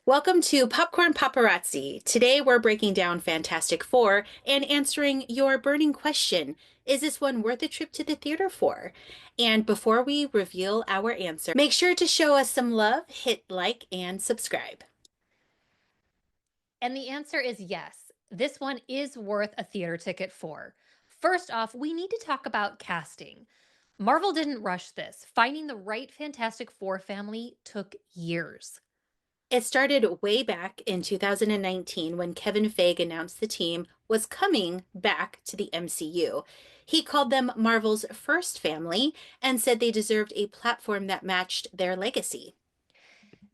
Welcome to Popcorn Paparazzi. Today we're breaking down Fantastic Four and answering your burning question. Is this one worth a trip to the theater for? And before we reveal our answer, make sure to show us some love, hit like, and subscribe. And the answer is yes. This one is worth a theater ticket for. First off, we need to talk about casting. Marvel didn't rush this. Finding the right Fantastic Four family took years. It started way back in 2019 when Kevin Feige announced the team was coming back to the MCU. He called them Marvel's first family and said they deserved a platform that matched their legacy.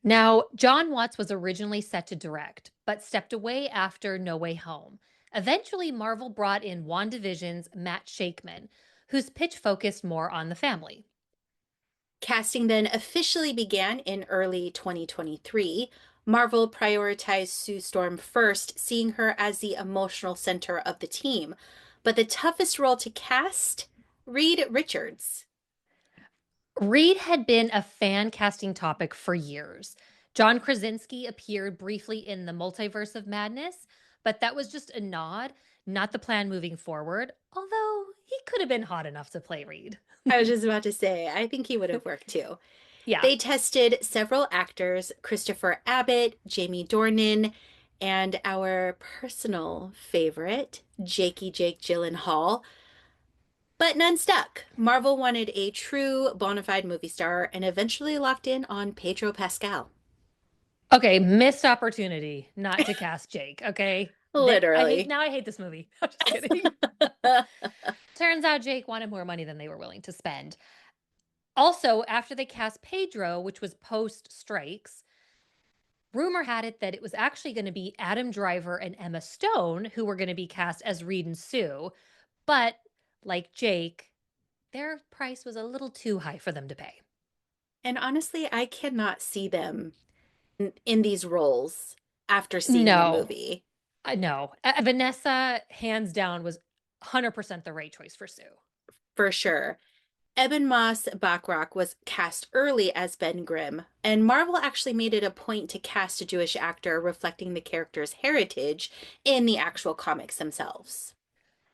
Now, John Watts was originally set to direct, but stepped away after No Way Home. Eventually, Marvel brought in WandaVision's Matt Shakman, whose pitch focused more on the family. Casting then officially began in early 2023. Marvel prioritized Sue Storm first, seeing her as the emotional center of the team. But the toughest role to cast? Reed Richards. Reed had been a fan casting topic for years. John Krasinski appeared briefly in the Multiverse of Madness, but that was just a nod, not the plan moving forward, although he could have been hot enough to play Reed. I was just about to say, I think he would have worked too. Yeah. They tested several actors: Christopher Abbott, Jamie Dornan, and our personal favorite, Jake Gyllenhaal. But none stuck. Marvel wanted a true bona fide movie star and eventually locked in on Pedro Pascal. Okay, missed opportunity not to cast Jake, okay? Literally. I hate this movie. I'm just kidding. Turns out Jake wanted more money than they were willing to spend. Also, after they cast Pedro, which was post strikes, rumor had it that it was actually going to be Adam Driver and Emma Stone who were going to be cast as Reed and Sue. But like Jake, their price was a little too high for them to pay. And honestly, I cannot see them in these roles after seeing the No, movie. no. Vanessa, hands down, was 100% the right choice for Sue. For sure. Ebon Moss-Bachrach was cast early as Ben Grimm, and Marvel actually made it a point to cast a Jewish actor reflecting the character's heritage in the actual comics themselves.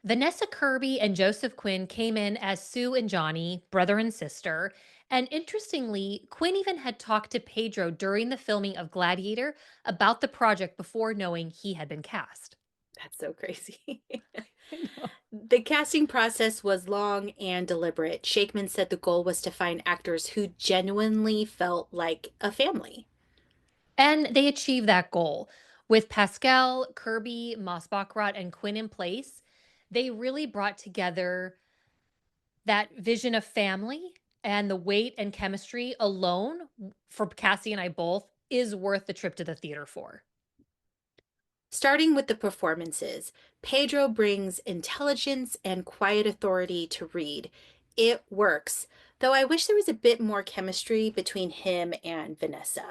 Vanessa Kirby and Joseph Quinn came in as Sue and Johnny, brother and sister. And interestingly, Quinn even had talked to Pedro during the filming of Gladiator about the project before knowing he had been cast. That's so crazy. I know. The casting process was long and deliberate. Shakeman said the goal was to find actors who genuinely felt like a family. And they achieved that goal. With Pascal, Kirby, Moss-Bachrach, and Quinn in place, they really brought together that vision of family, and the weight and chemistry alone for Cassie and I both is worth the trip to the theater for. Starting with the performances, Pedro brings intelligence and quiet authority to Reed. It works, though I wish there was a bit more chemistry between him and Vanessa.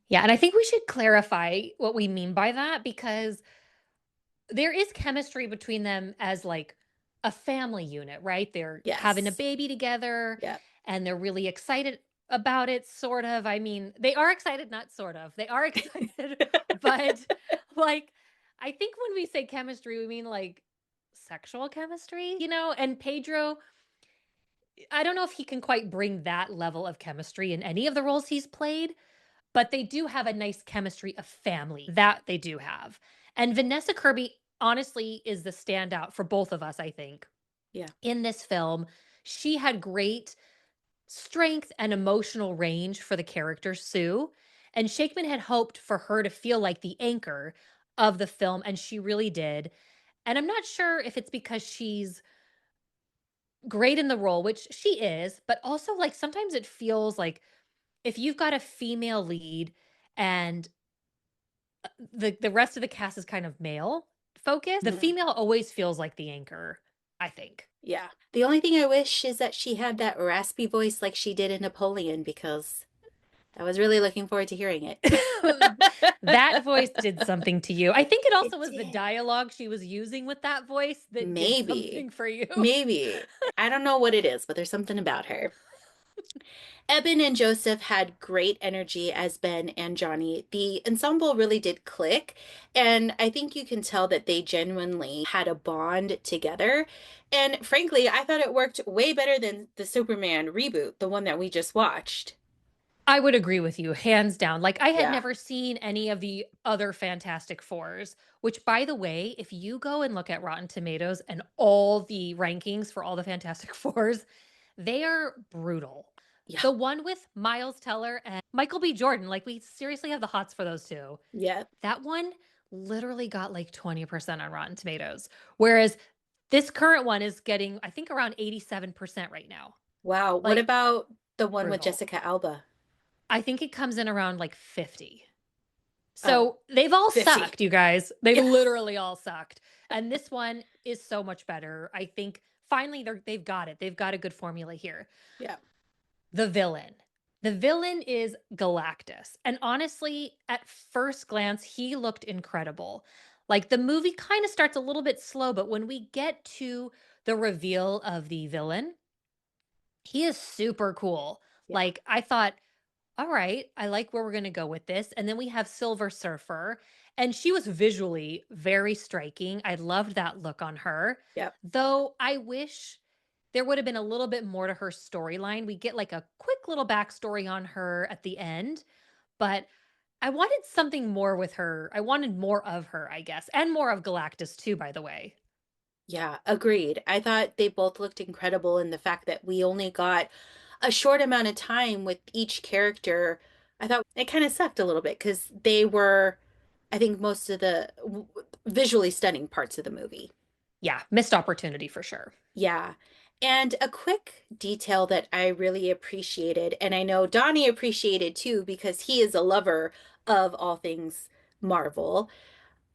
Yeah, and I think we should clarify what we mean by that because there is chemistry between them as like a family unit, right? They're having a Yes. baby together Yeah. and they're really excited about it, sort of. I mean, they are excited, not sort of. They are excited, but like, I think when we say chemistry, we mean like sexual chemistry, And Pedro, I don't know if he can quite bring that level of chemistry in any of the roles he's played, but they do have a nice chemistry of family. That they do have. And Vanessa Kirby honestly is the standout for both of us, I think. Yeah. In this film, she had great strength and emotional range for the character Sue, and Shakeman had hoped for her to feel like the anchor of the film, and she really did. And I'm not sure if it's because she's great in the role, which she is, but also like sometimes it feels like if you've got a female lead and the rest of the cast is kind of male focused, the Mhm. female always feels like the anchor, I think. Yeah. The only thing I wish is that she had that raspy voice like she did in Napoleon because I was really looking forward to hearing it. That voice did something to you. I think it also It was the did. dialogue she was using with that voice that did Maybe. something for you. Maybe. I don't know what it is, but there's something about her. Eben and Joseph had great energy as Ben and Johnny. The ensemble really did click, and I think you can tell that they genuinely had a bond together. And frankly, I thought it worked way better than the Superman reboot, the one that we just watched. I would agree with you, hands down. Like, I had Yeah. never seen any of the other Fantastic Fours, which, by the way, if you go and look at Rotten Tomatoes and all the rankings for all the Fantastic Fours, they are brutal. Yeah. The one with Miles Teller and Michael B. Jordan, like, we seriously have the hots for those two. Yeah. That one literally got like 20% on Rotten Tomatoes, whereas this current one is getting, I think, around 87% right now. Wow. What Like, about the one with brutal. Jessica Alba? I think it comes in around like 50. Oh, So they've all 50. sucked, you guys. They've Yeah. literally all sucked. And this one is so much better. I think finally they've got it. They've got a good formula here. Yeah. The villain. The villain is Galactus. And honestly, at first glance, he looked incredible. Like the movie kind of starts a little bit slow, but when we get to the reveal of the villain, he is super cool. Yeah. Like I thought, all right, I like where we're going to go with this. And then we have Silver Surfer, and she was visually very striking. I loved that look on her. Yeah. Though I wish there would have been a little bit more to her storyline. We get like a quick little backstory on her at the end, but I wanted something more with her. I wanted more of her, I guess, and more of Galactus too, by the way. Yeah, agreed. I thought they both looked incredible, and the fact that we only got a short amount of time with each character, I thought it kind of sucked a little bit because they were, I think, most of the visually stunning parts of the movie. Yeah, missed opportunity for sure. Yeah. And a quick detail that I really appreciated, and I know Donnie appreciated too because he is a lover of all things Marvel,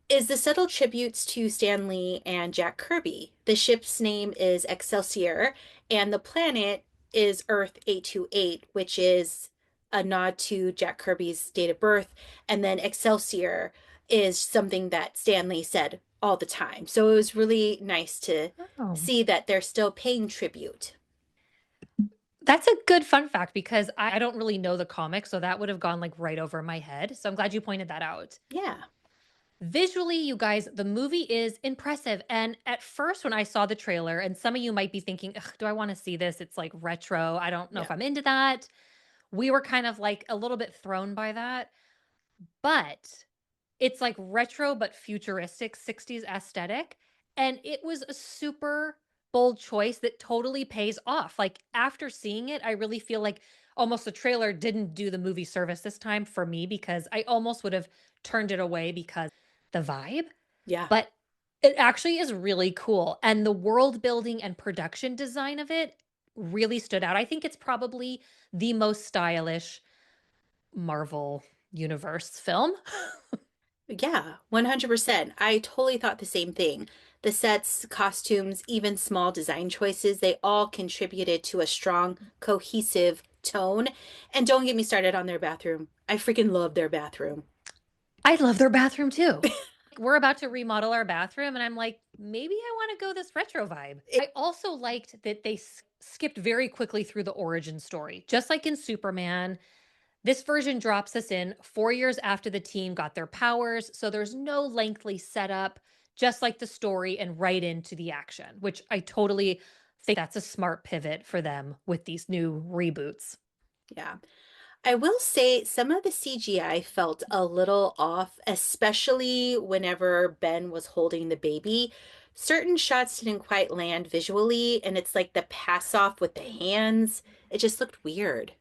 is the subtle tributes to Stan Lee and Jack Kirby. The ship's name is Excelsior, and the planet is Earth 828, which is a nod to Jack Kirby's date of birth. And then Excelsior is something that Stan Lee said all the time. So it was really nice to Oh. see that they're still paying tribute. That's a good fun fact because I don't really know the comic, so that would have gone like right over my head. So I'm glad you pointed that out. Yeah. Visually, you guys, the movie is impressive. And at first, when I saw the trailer, and some of you might be thinking, ugh, do I want to see this? It's like retro. I don't know Yeah. if I'm into that. We were kind of like a little bit thrown by that. But it's like retro but futuristic 60s aesthetic, and it was a super bold choice that totally pays off. Like, after seeing it, I really feel like almost the trailer didn't do the movie service this time for me because I almost would have turned it away because the vibe, Yeah. but it actually is really cool, and the world building and production design of it really stood out. I think it's probably the most stylish Marvel universe film. Yeah, 100%. I totally thought the same thing. The sets, costumes, even small design choices, they all contributed to a strong, cohesive tone. And don't get me started on their bathroom. I freaking love their bathroom. I love their bathroom too. We're about to remodel our bathroom, and I'm like, maybe I want to go this retro vibe. It, I also liked that they skipped very quickly through the origin story. Just like in Superman, this version drops us in 4 years after the team got their powers, so there's no lengthy setup, just like the story and right into the action, which I totally think that's a smart pivot for them with these new reboots. yeah. I will say some of the CGI felt a little off, especially whenever Ben was holding the baby. Certain shots didn't quite land visually, and it's like the pass off with the hands. It just looked weird.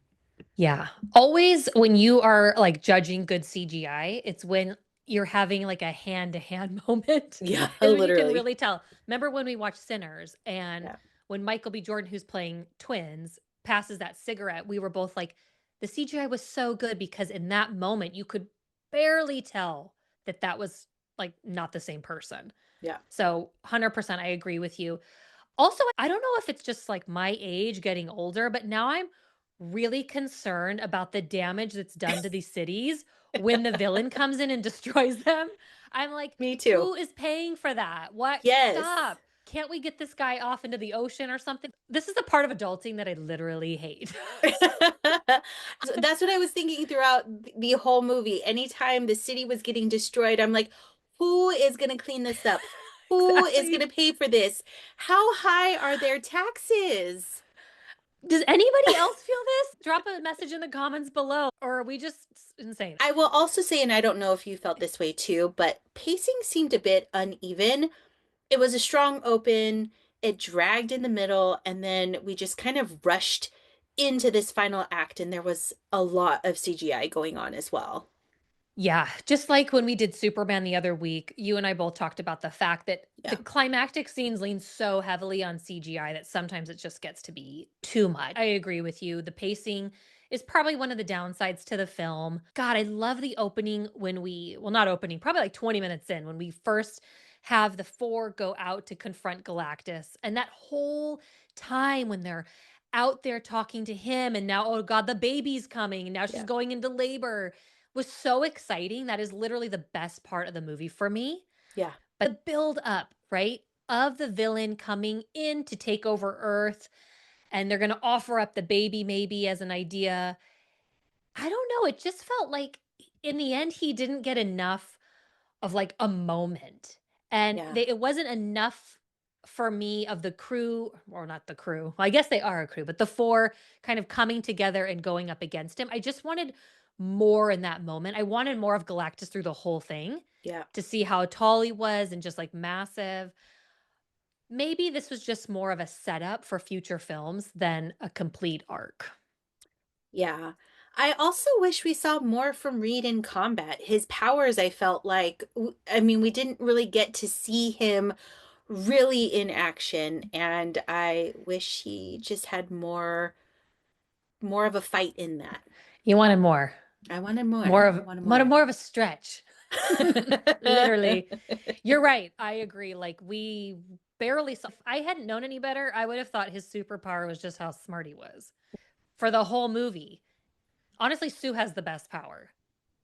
Yeah. Always when you are like judging good CGI, it's when you're having like a hand to hand moment Yeah, is when you can literally. really tell. Remember when we watched Sinners and Yeah. when Michael B. Jordan, who's playing twins, passes that cigarette, we were both like, the CGI was so good because in that moment you could barely tell that that was like not the same person. Yeah. So 100% I agree with you. Also, I don't know if it's just like my age getting older, but now I'm really concerned about the damage that's done to these cities when the villain comes in and destroys them. I'm like, Me too. who is paying for that? What? Yes. Stop. can't we get this guy off into the ocean or something? This is the part of adulting that I literally hate. So that's what I was thinking throughout the whole movie. Anytime the city was getting destroyed, I'm like, who is going to clean this up? Who is going Exactly. to pay for this? How high are their taxes? Does anybody else feel this? Drop a message in the comments below, or are we just insane? I will also say, and I don't know if you felt this way too, but pacing seemed a bit uneven. It was a strong open, it dragged in the middle, and then we just kind of rushed into this final act, and there was a lot of CGI going on as well. Yeah, just like when we did Superman the other week, you and I both talked about the fact that the Yeah. climactic scenes lean so heavily on CGI that sometimes it just gets to be too much. I agree with you. The pacing is probably one of the downsides to the film. God, I love the opening when well, not opening, probably like 20 minutes in, when we first have the four go out to confront Galactus. And that whole time when they're out there talking to him, and now, oh God, the baby's coming, and now she's Yeah. going into labor was so exciting. That is literally the best part of the movie for me. Yeah. But the build up, right? Of the villain coming in to take over Earth and they're going to offer up the baby maybe as an idea. I don't know. It just felt like in the end, he didn't get enough of like a moment. And Yeah. it wasn't enough for me of the crew, or not the crew. Well, I guess they are a crew, but the four kind of coming together and going up against him. I just wanted more in that moment. I wanted more of Galactus through the whole thing Yeah. to see how tall he was and just like massive. Maybe this was just more of a setup for future films than a complete arc. Yeah. I also wish we saw more from Reed in combat. His powers, I felt like, I mean, we didn't really get to see him really in action, and I wish he just had more of a fight in that. You wanted more, I wanted more. more I of wanted more, more. more of a stretch. Literally. You're right. I agree. Like we barely saw. If I hadn't known any better, I would have thought his superpower was just how smart he was for the whole movie. Honestly, Sue has the best power.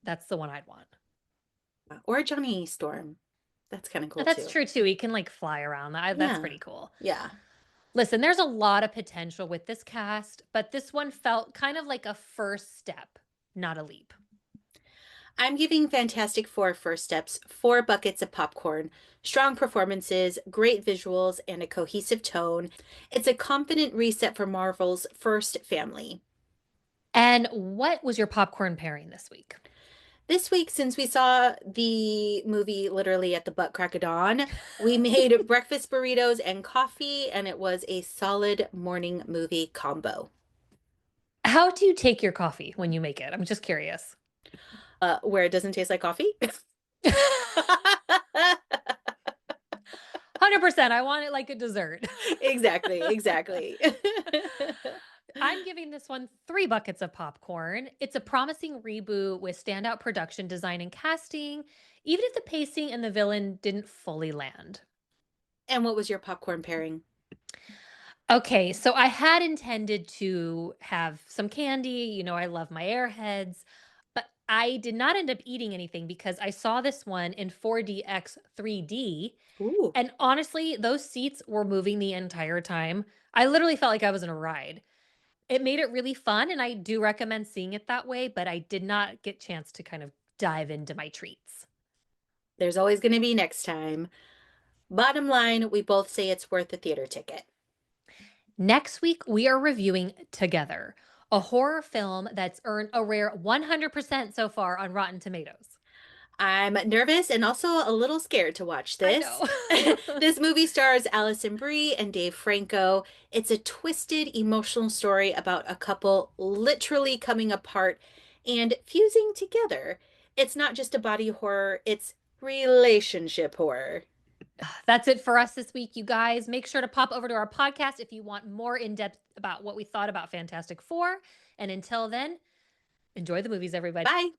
That's the one I'd want. Or Johnny Storm. That's kind of cool That's too. true too. He can like fly around. That's Yeah. pretty cool. Yeah. Listen, there's a lot of potential with this cast, but this one felt kind of like a first step, not a leap. I'm giving Fantastic Four first steps 4 buckets of popcorn, strong performances, great visuals, and a cohesive tone. It's a confident reset for Marvel's first family. And what was your popcorn pairing this week? This week, since we saw the movie literally at the butt crack of dawn, we made breakfast burritos and coffee, and it was a solid morning movie combo. How do you take your coffee when you make it? I'm just curious. Where it doesn't taste like coffee. 100%. I want it like a dessert. Exactly, exactly. I'm giving this one 3 buckets of popcorn. It's a promising reboot with standout production design and casting, even if the pacing and the villain didn't fully land. And what was your popcorn pairing? Okay, so I had intended to have some candy. I love my airheads, but I did not end up eating anything because I saw this one in 4DX 3D. Ooh, And honestly, those seats were moving the entire time. I literally felt like I was in a ride. It made it really fun, and I do recommend seeing it that way, but I did not get chance to kind of dive into my treats. there's always going to be next time. Bottom line, we both say it's worth a theater ticket. Next week, we are reviewing Together, a horror film that's earned a rare 100% so far on Rotten Tomatoes. I'm nervous and also a little scared to watch I this. know. This movie stars Allison Brie and Dave Franco. It's a twisted, emotional story about a couple literally coming apart and fusing together. It's not just a body horror, it's relationship horror. That's it for us this week, you guys. Make sure to pop over to our podcast if you want more in depth about what we thought about Fantastic Four. And until then, enjoy the movies, everybody. Bye.